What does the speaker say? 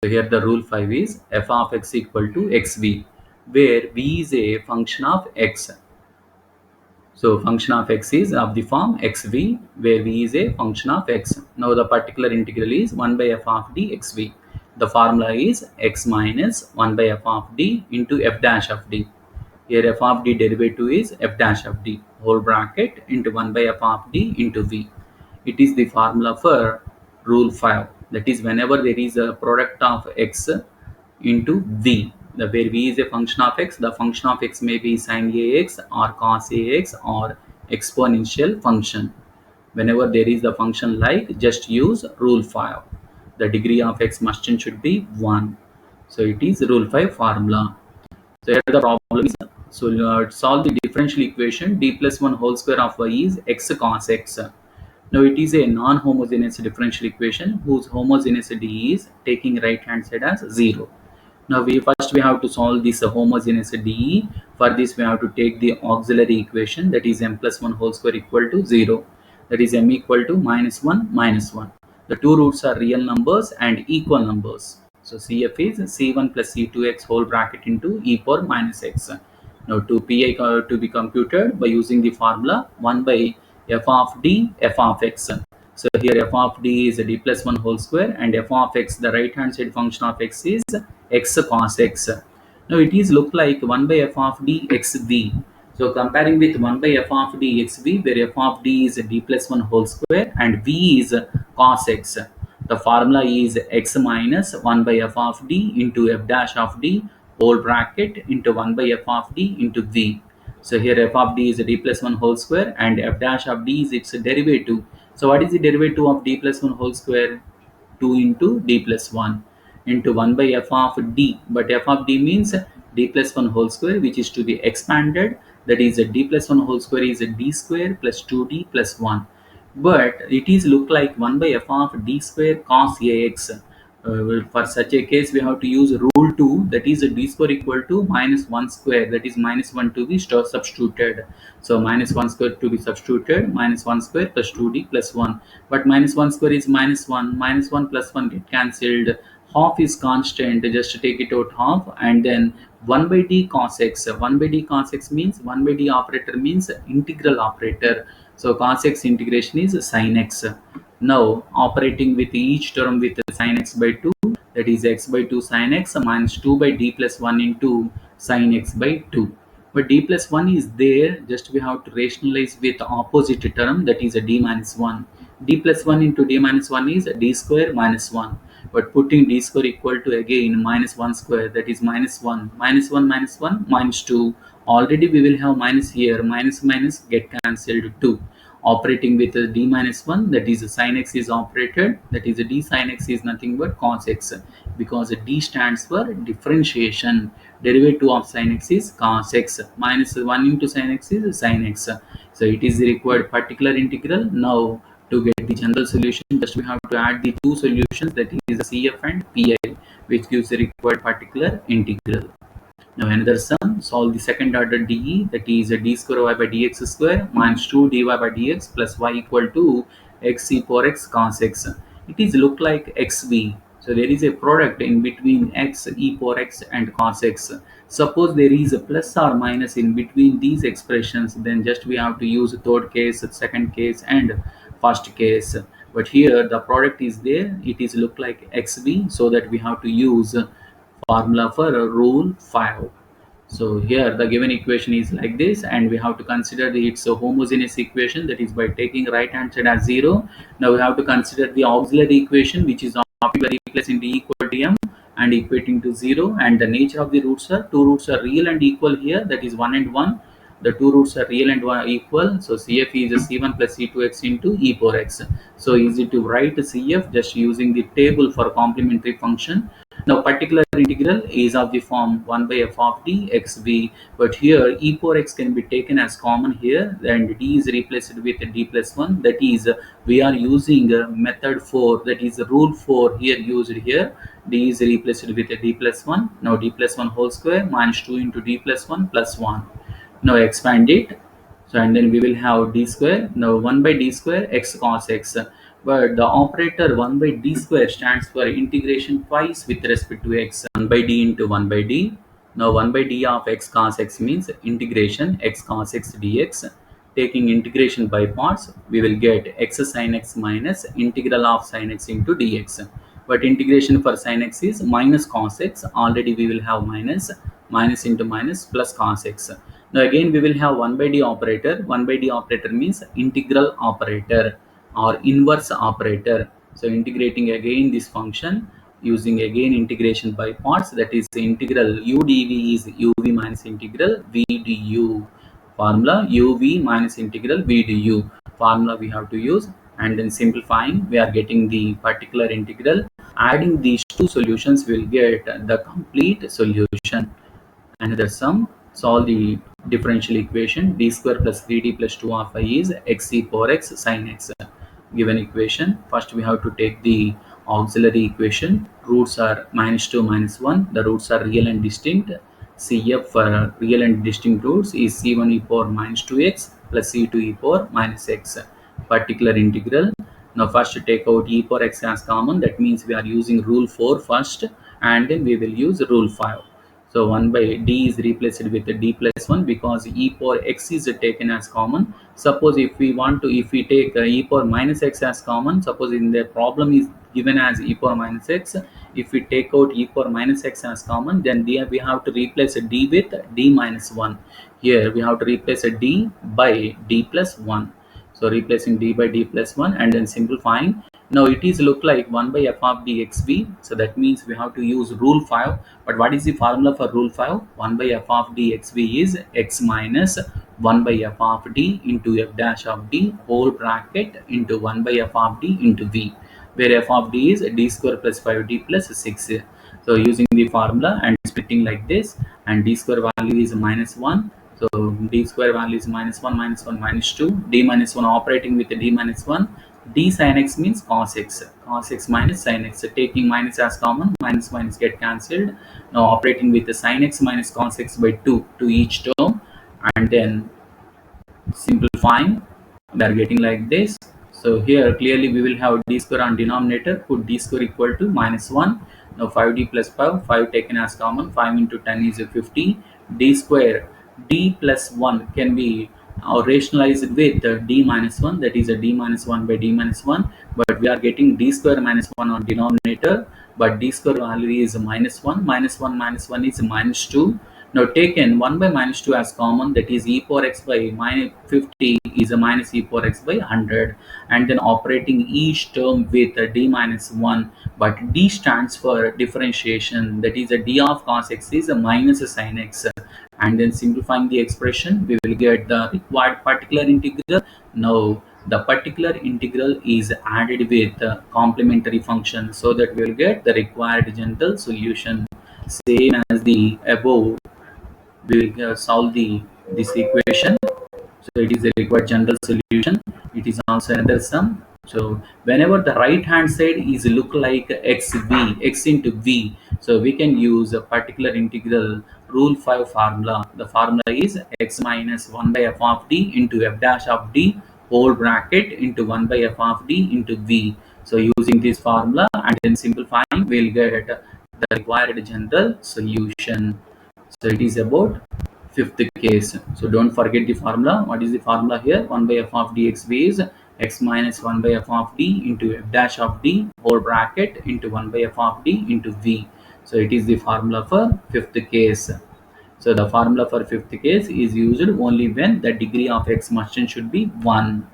So here the rule 5 is f of x equal to xv, where v is a function of x. So function of x is of the form xv, where v is a function of x. Now the particular integral is 1 by f of d xv. The formula is x minus 1 by f of d into f dash of d. Here f of d derivative is f dash of d whole bracket into 1 by f of d into v. It is the formula for rule 5. That is, whenever there is a product of x into v, the where v is a function of x, the function of x may be sin ax or cos ax or exponential function. Whenever there is the function like, just use rule 5. The degree of x must and should be 1. So it is rule 5 formula. So here the problem is, so solve the differential equation d plus 1 whole square of y is x cos x. Now it is a non-homogeneous differential equation whose homogeneity is taking right hand side as 0. Now we have to solve this homogeneous DE. For this we have to take the auxiliary equation, that is m plus 1 whole square equal to 0. That is m equal to minus 1 minus 1. The two roots are real numbers and equal numbers. So CF is C1 plus C2x whole bracket into e power minus x. Now to PI to be computed by using the formula 1 by f of d f of x. So here f of d is a d plus 1 whole square, and f of x, the right hand side function of x, is x cos x. Now it is look like 1 by f of d xv. So comparing with 1 by f of d xv, where f of d is d plus 1 whole square and v is cos x. The formula is x minus 1 by f of d into f dash of d whole bracket into 1 by f of d into v. So here f of d is d plus 1 whole square and f dash of d is its derivative. So what is the derivative of d plus 1 whole square? 2 into d plus 1 into 1 by f of d. But f of d means d plus 1 whole square, which is to be expanded. That is d plus 1 whole square is d square plus 2d plus 1. But it is look like 1 by f of d square cos ax. Well, for such a case, we have to use rule 2, that is d square equal to minus 1 square, that is minus 1 to be substituted. So minus 1 square to be substituted, minus 1 square plus 2d plus 1. But minus 1 square is minus 1, minus 1 plus 1 get cancelled. Half is constant, just take it out half, and then 1 by d cos x. 1 by d cos x means 1 by d operator means integral operator. So cos x integration is sin x. Now operating with each term with sin x by 2, that is x by 2 sin x minus 2 by d plus 1 into sin x by 2. But d plus 1 is there, just we have to rationalize with opposite term, that is a d minus 1. D plus 1 into d minus 1 is d square minus 1. But putting d square equal to again minus 1 square, that is minus 1. Minus 1 minus 1 minus 2. Already we will have minus here. Minus minus get cancelled 2. Operating with a d minus 1, that is sin x is operated, that is d sin x is nothing but cos x, because d stands for differentiation. Derivative of sin x is cos x, minus 1 into sin x is sin x. So it is the required particular integral. Now to get the general solution, just we have to add the two solutions, that is CF and PI, which gives the required particular integral. Now another sum, solve the second order dE, that is d square y by dx square minus 2 dy by dx plus y equal to x e power x cos x. It is look like xv. So there is a product in between x e power x and cos x. Suppose there is a plus or minus in between these expressions, then just we have to use third case, second case and first case. But here the product is there, it is look like xv, so that we have to use formula for rule 5. So here the given equation is like this, and we have to consider it's a homogeneous equation, that is by taking right hand side as 0. Now we have to consider the auxiliary equation, which is by replacing d equal to m and equating to 0, and the nature of the roots are, two roots are real and equal here, that is 1 and 1. The two roots are real and equal, so CF is c1 plus c2x into e power x. So easy to write CF just using the table for complementary function. Now particular integral is of the form 1 by f of d xv, but here e power x can be taken as common here, and d is replaced with d plus 1, that is we are using method 4, that is rule 4 here used here. D is replaced with d plus 1. Now d plus 1 whole square minus 2 into d plus 1 plus 1. Now expand it, so and then we will have d square. Now 1 by d square x cos x. But the operator 1 by d square stands for integration twice with respect to x. 1 by d into 1 by d. Now 1 by d of x cos x means integration x cos x dx. Taking integration by parts, we will get x sin x minus integral of sin x into dx. But integration for sin x is minus cos x. Already we will have minus, minus into minus plus cos x. Now again we will have 1 by d operator. 1 by d operator means integral operator or inverse operator. So integrating again this function using again integration by parts, that is the integral u dv is uv minus integral v du. Formula uv minus integral v du. Formula we have to use, and then simplifying we are getting the particular integral. Adding these two solutions will get the complete solution. Another sum, solve the differential equation d square plus 3d plus 2 of I is x e power x sin x. Given equation, first we have to take the auxiliary equation. Roots are minus 2 minus 1. The roots are real and distinct. CF for real and distinct roots is c1 e power minus 2x plus c2 e power minus x. Particular integral. Now first take out e power x as common. That means we are using rule 4 first, and then we will use rule 5. So 1 by d is replaced with d plus 1 because e power x is taken as common. Suppose if we want to, if we take e power minus x as common, suppose in the problem is given as e power minus x, if we take out e power minus x as common, then there we have to replace a d with d minus 1. Here we have to replace a d by d plus 1. So replacing d by d plus 1 and then simplifying. Now it is look like 1 by f of d xv. So that means we have to use rule 5. But what is the formula for rule 5? 1 by f of d xv is x minus 1 by f of d into f dash of d whole bracket into 1 by f of d into v, where f of d is d square plus 5d plus 6. So using the formula and splitting like this, and d square value is minus 1. So d square value is minus 1 minus 1 minus 2. D minus 1 operating with the d minus 1. D sin x means cos x. Cos x minus sin x. So taking minus as common, minus minus get cancelled. Now operating with the sin x minus cos x by 2 to each term, and then simplifying, we are getting like this. So here clearly we will have d square on denominator, put d square equal to minus 1. Now 5d plus 5, 5 taken as common, 5 into 10 is 50. D square, d plus 1 can be rationalized with d minus 1, that is a d minus 1 by d minus 1, but we are getting d square minus 1 on denominator, but d square value is minus 1, minus 1 minus 1 is minus 2. Now taken 1 by minus 2 as common, that is e power x by minus 50 is a minus e power x by 100, and then operating each term with a d minus 1, but d stands for differentiation, that is a d of cos x is a minus sin x, and then simplifying the expression we will get the required particular integral. Now the particular integral is added with the complementary function, so that we will get the required general solution. Same as the above, we will solve this equation. So it is a required general solution. It is also another sum. So whenever the right hand side is look like xv, x into v, so we can use a particular integral rule 5 formula. The formula is x minus 1 by f of d into f dash of d whole bracket into 1 by f of d into v. So using this formula and then simplifying, we'll get the required general solution. So it is about fifth case. So don't forget the formula. What is the formula here? 1 by f of dxv is x minus 1 by f of d into f dash of d whole bracket into 1 by f of d into v. So it is the formula for fifth case. So the formula for fifth case is used only when the degree of x merchant should be 1.